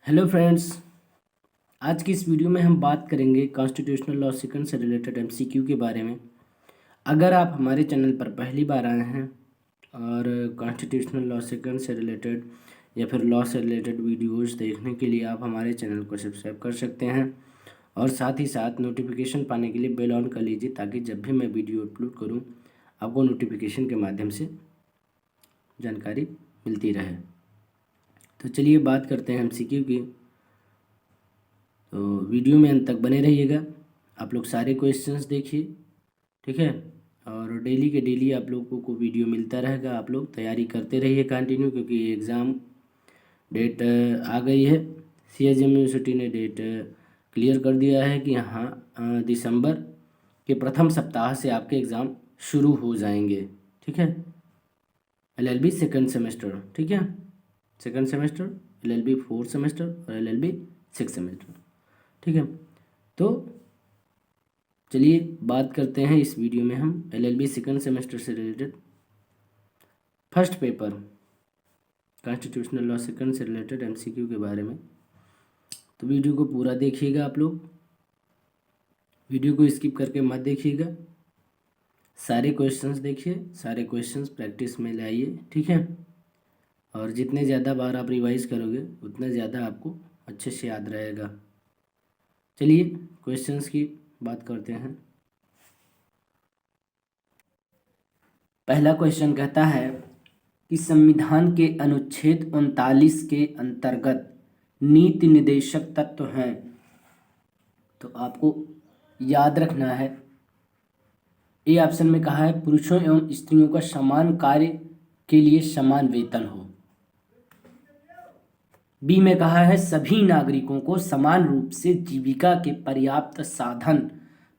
Hello friends. आज की इस वीडियो में हम बात करेंगे कॉन्स्टिट्यूशनल लॉ सेकंड से रिलेटेड एमसीक्यू के बारे में। अगर आप हमारे चैनल पर पहली बार आए हैं और कॉन्स्टिट्यूशनल लॉ सेकंड से रिलेटेड या फिर लॉ से रिलेटेड वीडियोज़ देखने के लिए आप हमारे चैनल को सब्सक्राइब कर सकते हैं और साथ ही साथ नोटिफिकेशन पाने के लिए बेल ऑन कर लीजिए, ताकि जब भी मैं वीडियो अपलोड करूँ आपको नोटिफिकेशन के माध्यम से जानकारी मिलती रहे। तो चलिए बात करते हैं एमसीक्यू की। तो वीडियो में अंत तक बने रहिएगा। आप लोग सारे क्वेश्चंस देखिए, ठीक है। और डेली के डेली आप लोगों को वीडियो मिलता रहेगा। आप लोग तैयारी करते रहिए कंटिन्यू, क्योंकि एग्ज़ाम डेट आ गई है। सीएस यूनिवर्सिटी ने डेट क्लियर कर दिया है कि हाँ, दिसंबर के प्रथम सप्ताह से आपके एग्ज़ाम शुरू हो जाएंगे, ठीक है। एलएलबी सेकंड सेमेस्टर, ठीक है। Second semester, LLB fourth semester और एलएलबी सिक्स सेमेस्टर, ठीक है। तो चलिए बात करते हैं इस वीडियो में हम एलएलबी सेकंड सेमेस्टर से related first paper constitutional law second से रिलेटेड एमसीक्यू के बारे में। तो वीडियो को पूरा देखिएगा आप लोग, वीडियो को स्किप करके मत देखिएगा। सारे क्वेश्चंस देखिए, सारे क्वेश्चंस प्रैक्टिस में लाइए, ठीक है। और जितने ज़्यादा बार आप रिवाइज करोगे उतना ज़्यादा आपको अच्छे से याद रहेगा। चलिए क्वेश्चंस की बात करते हैं। पहला क्वेश्चन कहता है कि संविधान के अनुच्छेद 39 के अंतर्गत नीति निर्देशक तत्व हैं। तो आपको याद रखना है, ए ऑप्शन में कहा है पुरुषों एवं स्त्रियों का समान कार्य के लिए समान वेतन हो। बी में कहा है सभी नागरिकों को समान रूप से जीविका के पर्याप्त साधन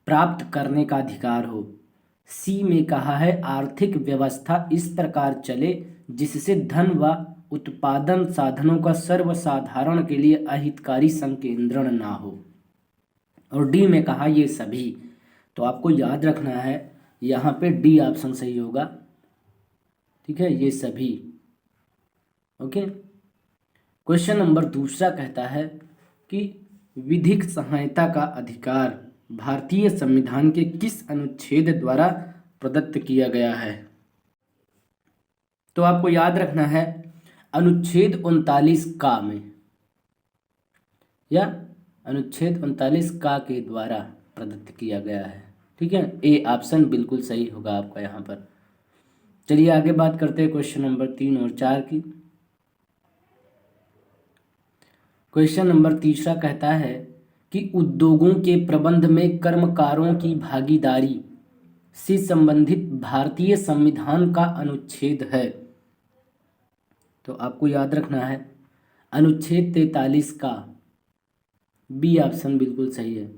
प्राप्त करने का अधिकार हो। सी में कहा है आर्थिक व्यवस्था इस प्रकार चले जिससे धन व उत्पादन साधनों का सर्वसाधारण के लिए अहितकारी संकेंद्रण ना हो। और डी में कहा ये सभी। तो आपको याद रखना है, यहाँ पे डी ऑप्शन सही होगा, ठीक है, ये सभी। ओके। क्वेश्चन नंबर दूसरा कहता है कि विधिक सहायता का अधिकार भारतीय संविधान के किस अनुच्छेद द्वारा प्रदत्त किया गया है। तो आपको याद रखना है अनुच्छेद 39 का में या अनुच्छेद 39 का के द्वारा प्रदत्त किया गया है, ठीक है। ए ऑप्शन बिल्कुल सही होगा आपका यहाँ पर। चलिए आगे बात करते हैं क्वेश्चन नंबर 3 और 4 की। क्वेश्चन नंबर तीसरा कहता है कि उद्योगों के प्रबंध में कर्मकारों की भागीदारी से संबंधित भारतीय संविधान का अनुच्छेद है। तो आपको याद रखना है अनुच्छेद 43 का। बी ऑप्शन बिल्कुल सही है,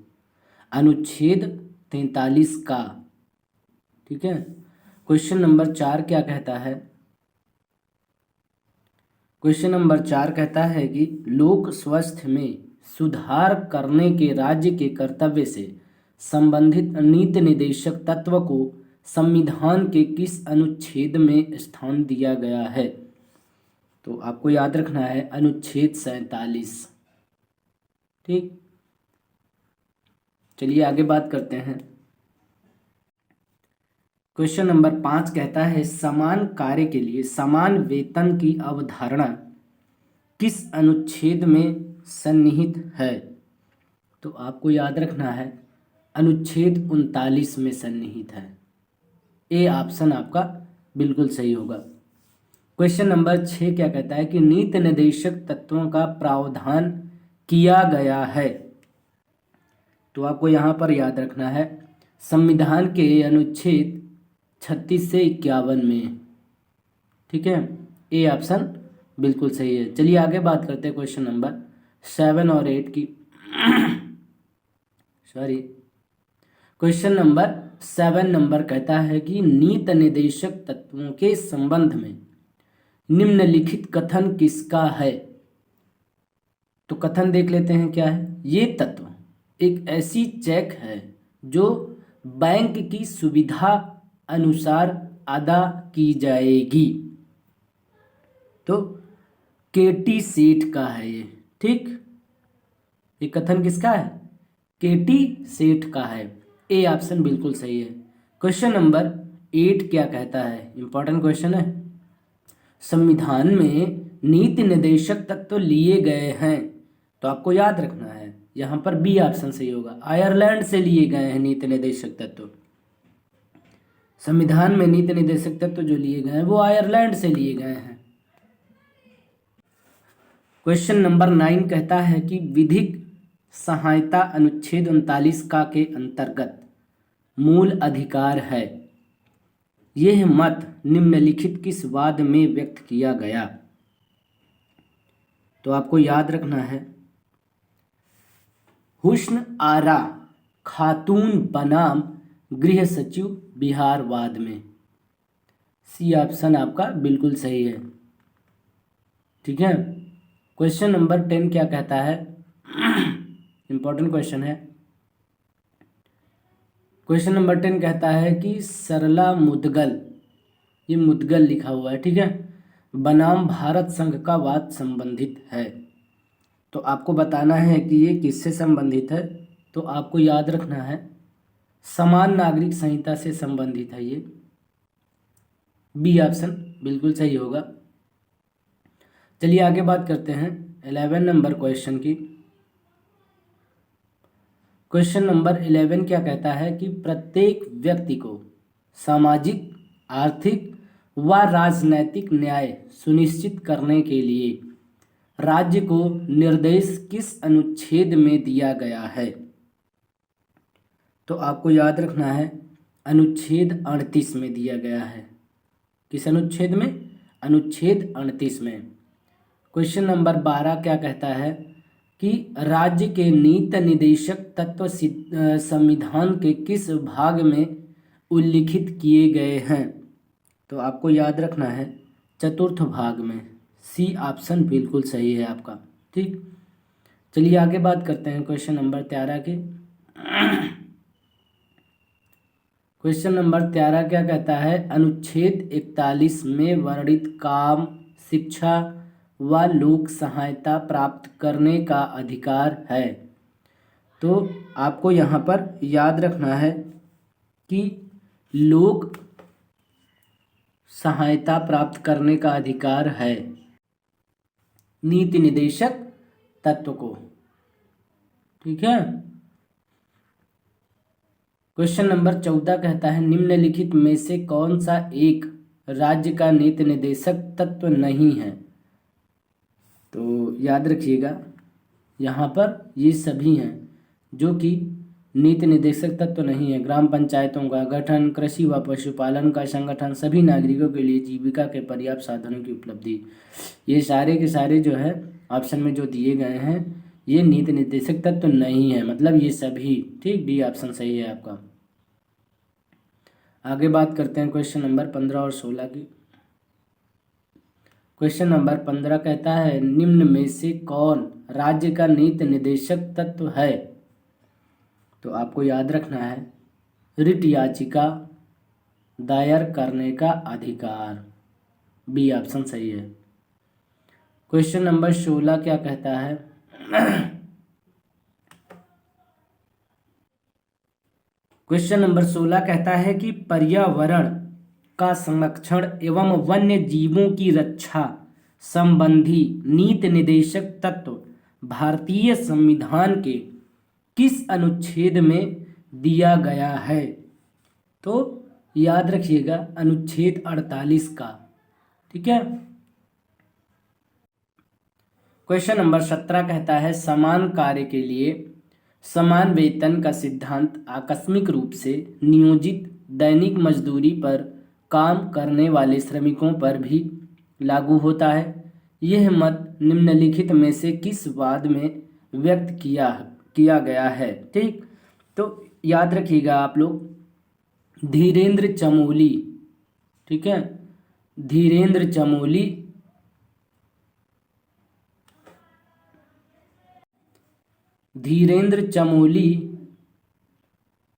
अनुच्छेद 43 का, ठीक है। क्वेश्चन नंबर 4 क्या कहता है। क्वेश्चन नंबर 4 कहता है कि लोक स्वास्थ्य में सुधार करने के राज्य के कर्तव्य से संबंधित नीति निर्देशक तत्व को संविधान के किस अनुच्छेद में स्थान दिया गया है। तो आपको याद रखना है अनुच्छेद 47, ठीक। चलिए आगे बात करते हैं। क्वेश्चन नंबर 5 कहता है समान कार्य के लिए समान वेतन की अवधारणा किस अनुच्छेद में सन्निहित है। तो आपको याद रखना है अनुच्छेद 39 में सन्निहित है। ए ऑप्शन आपका बिल्कुल सही होगा। क्वेश्चन नंबर 6 क्या कहता है कि नीति निर्देशक तत्वों का प्रावधान किया गया है। तो आपको यहाँ पर याद रखना है संविधान के अनुच्छेद 36 से 51 में, ठीक है। ए ऑप्शन बिल्कुल सही है। चलिए आगे बात करते हैं क्वेश्चन नंबर 7 और 8 की। सॉरी, क्वेश्चन नंबर 7 नंबर कहता है कि नीति निर्देशक तत्वों के संबंध में निम्नलिखित कथन किसका है। तो कथन देख लेते हैं क्या है। ये तत्व एक ऐसी चेक है जो बैंक की सुविधा अनुसार अदा की जाएगी। तो केटी सेठ का है ये, ठीक, ये कथन किसका है? केटी सेठ का है। ए ऑप्शन बिल्कुल सही है। क्वेश्चन नंबर 8 क्या कहता है? इंपॉर्टेंट क्वेश्चन है। संविधान में नीति निर्देशक तत्व लिए गए हैं, तो आपको याद रखना है यहाँ पर बी ऑप्शन सही होगा। आयरलैंड से लिए गए हैं नीति निर्देशक तत्व। संविधान में नीति निर्देशक तत्व जो लिए गए हैं वो आयरलैंड से लिए गए हैं। क्वेश्चन नंबर 9 कहता है कि विधिक सहायता अनुच्छेद 39 का के अंतर्गत मूल अधिकार है। यह मत निम्नलिखित किस वाद में व्यक्त किया गया? तो आपको याद रखना है, हुस्न आरा खातून बनाम गृह सचिव बिहार वाद में। सी ऑप्शन आपका बिल्कुल सही है। ठीक है। क्वेश्चन नंबर 10 क्या कहता है? इंपॉर्टेंट क्वेश्चन है। क्वेश्चन नंबर 10 कहता है कि सरला मुदगल, ये मुदगल लिखा हुआ है, ठीक है, बनाम भारत संघ का वाद संबंधित है। तो आपको बताना है कि ये किससे संबंधित है। तो आपको याद रखना है समान नागरिक संहिता से संबंधित है ये। बी ऑप्शन बिल्कुल सही होगा। चलिए आगे बात करते हैं 11 नंबर क्वेश्चन की। क्वेश्चन नंबर 11 क्या कहता है कि प्रत्येक व्यक्ति को सामाजिक, आर्थिक व राजनैतिक न्याय सुनिश्चित करने के लिए राज्य को निर्देश किस अनुच्छेद में दिया गया है? तो आपको याद रखना है अनुच्छेद 38 में दिया गया है। किस अनुच्छेद में? अनुच्छेद 38 में। क्वेश्चन नंबर 12 क्या कहता है कि राज्य के नीति निर्देशक तत्व संविधान के किस भाग में उल्लिखित किए गए हैं? तो आपको याद रखना है चतुर्थ भाग में। सी ऑप्शन बिल्कुल सही है आपका। ठीक, चलिए आगे बात करते हैं क्वेश्चन नंबर 13 के। क्वेश्चन नंबर 13 क्या कहता है? अनुच्छेद 41 में वर्णित काम, शिक्षा व लोक सहायता प्राप्त करने का अधिकार है। तो आपको यहाँ पर याद रखना है कि लोक सहायता प्राप्त करने का अधिकार है नीति निर्देशक तत्व को। ठीक है। क्वेश्चन नंबर 14 कहता है निम्नलिखित में से कौन सा एक राज्य का नीति निर्देशक तत्व नहीं है? तो याद रखिएगा यहाँ पर ये सभी हैं जो कि नीति निर्देशक तत्व नहीं है। ग्राम पंचायतों का गठन, कृषि व पशुपालन का संगठन, सभी नागरिकों के लिए जीविका के पर्याप्त साधनों की उपलब्धि, ये सारे के सारे जो है ऑप्शन में जो दिए गए हैं ये नीति निर्देशक तत्व नहीं है, मतलब ये सभी। ठीक, डी ऑप्शन सही है आपका। आगे बात करते हैं क्वेश्चन नंबर 15 और 16 की। क्वेश्चन नंबर 15 कहता है निम्न में से कौन राज्य का नीति निर्देशक तत्व है? तो आपको याद रखना है रिट याचिका दायर करने का अधिकार। बी ऑप्शन सही है। क्वेश्चन नंबर 16 क्या कहता है? क्वेश्चन नंबर 16 कहता है कि पर्यावरण का संरक्षण एवं वन्य जीवों की रक्षा संबंधी नीति निर्देशक तत्व भारतीय संविधान के किस अनुच्छेद में दिया गया है? तो याद रखिएगा अनुच्छेद 48 का। ठीक है। क्वेश्चन नंबर 17 कहता है समान कार्य के लिए समान वेतन का सिद्धांत आकस्मिक रूप से नियोजित दैनिक मजदूरी पर काम करने वाले श्रमिकों पर भी लागू होता है। यह मत निम्नलिखित में से किस वाद में व्यक्त किया गया है? ठीक, तो याद रखिएगा आप लोग धीरेन्द्र चमोली। ठीक है, धीरेन्द्र चमोली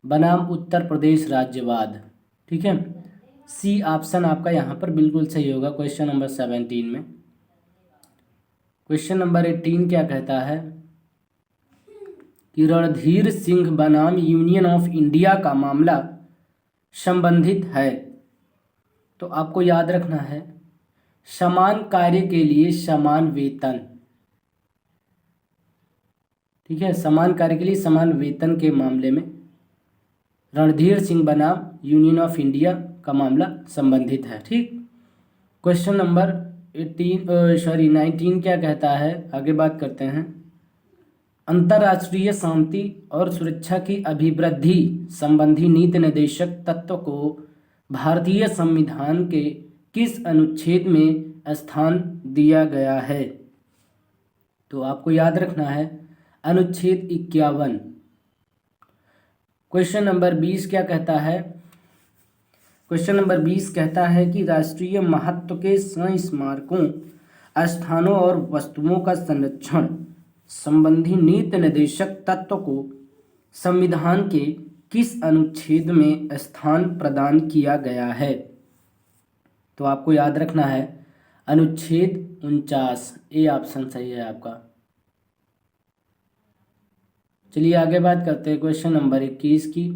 बनाम उत्तर प्रदेश राज्यवाद। ठीक है, सी ऑप्शन आपका यहाँ पर बिल्कुल सही होगा क्वेश्चन नंबर 17 में। क्वेश्चन नंबर 18 क्या कहता है कि रणधीर सिंह बनाम यूनियन ऑफ इंडिया का मामला संबंधित है। तो आपको याद रखना है समान कार्य के लिए समान वेतन, ठीक है, समान कार्य के लिए समान वेतन के मामले में रणधीर सिंह बनाम यूनियन ऑफ इंडिया का मामला संबंधित है। ठीक, क्वेश्चन नंबर 19 क्या कहता है, आगे बात करते हैं। अंतर्राष्ट्रीय शांति और सुरक्षा की अभिवृद्धि संबंधी नीति निर्देशक तत्व को भारतीय संविधान के किस अनुच्छेद में स्थान दिया गया है? तो आपको याद रखना है अनुच्छेद 51। क्वेश्चन नंबर 20 क्या कहता है? क्वेश्चन नंबर 20 कहता है कि राष्ट्रीय महत्व के स्मारकों, स्थानों और वस्तुओं का संरक्षण संबंधी नीति निर्देशक तत्व को संविधान के किस अनुच्छेद में स्थान प्रदान किया गया है? तो आपको याद रखना है अनुच्छेद 49, ए ऑप्शन सही है आपका। चलिए आगे बात करते हैं क्वेश्चन नंबर 21 की।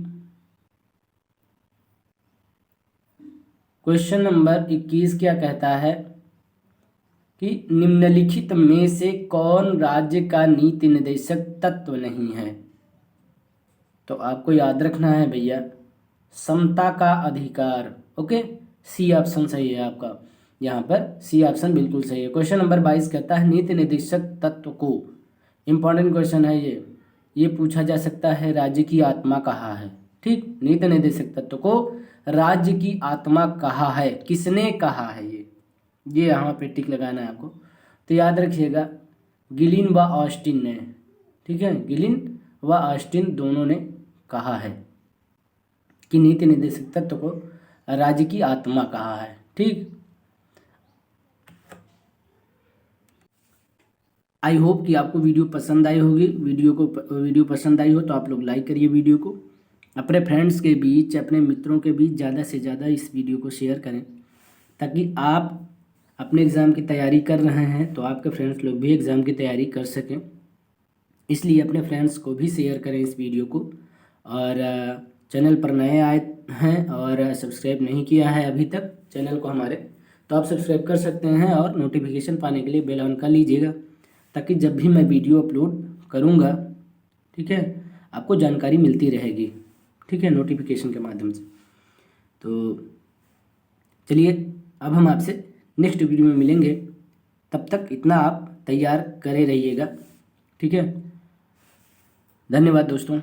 क्वेश्चन नंबर 21 क्या कहता है कि निम्नलिखित में से कौन राज्य का नीति निर्देशक तत्व नहीं है? तो आपको याद रखना है भैया समता का अधिकार। ओके, सी ऑप्शन सही है आपका, यहाँ पर सी ऑप्शन बिल्कुल सही है। क्वेश्चन नंबर 22 कहता है नीति निर्देशक तत्व को, इंपॉर्टेंट क्वेश्चन है ये पूछा जा सकता है राज्य की आत्मा कहाँ है? ठीक, नीति निर्देशक तत्व को राज्य की आत्मा कहा है, किसने कहा है? ये यहाँ पे टिक लगाना है आपको। तो याद रखिएगा गिलिन व ऑस्टिन ने, ठीक है, गिलिन व ऑस्टिन दोनों ने कहा है कि नीति निर्देशक तत्व को राज्य की आत्मा कहा है। ठीक, आई होप कि आपको वीडियो पसंद आई होगी। वीडियो पसंद आई हो तो आप लोग लाइक करिए वीडियो को, अपने फ्रेंड्स के बीच, अपने मित्रों के बीच ज़्यादा से ज़्यादा इस वीडियो को शेयर करें, ताकि आप अपने एग्ज़ाम की तैयारी कर रहे हैं तो आपके फ्रेंड्स लोग भी एग्ज़ाम की तैयारी कर सकें। इसलिए अपने फ्रेंड्स को भी शेयर करें इस वीडियो को। और चैनल पर नए आए हैं और सब्सक्राइब नहीं किया है अभी तक चैनल को हमारे, तो आप सब्सक्राइब कर सकते हैं और नोटिफिकेशन पाने के लिए बेल ऑन कर लीजिएगा, ताकि जब भी मैं वीडियो अपलोड करूँगा, ठीक है, आपको जानकारी मिलती रहेगी, ठीक है, नोटिफिकेशन के माध्यम से। तो चलिए अब हम आपसे नेक्स्ट वीडियो में मिलेंगे, तब तक इतना आप तैयार करे रहिएगा, ठीक है। धन्यवाद दोस्तों।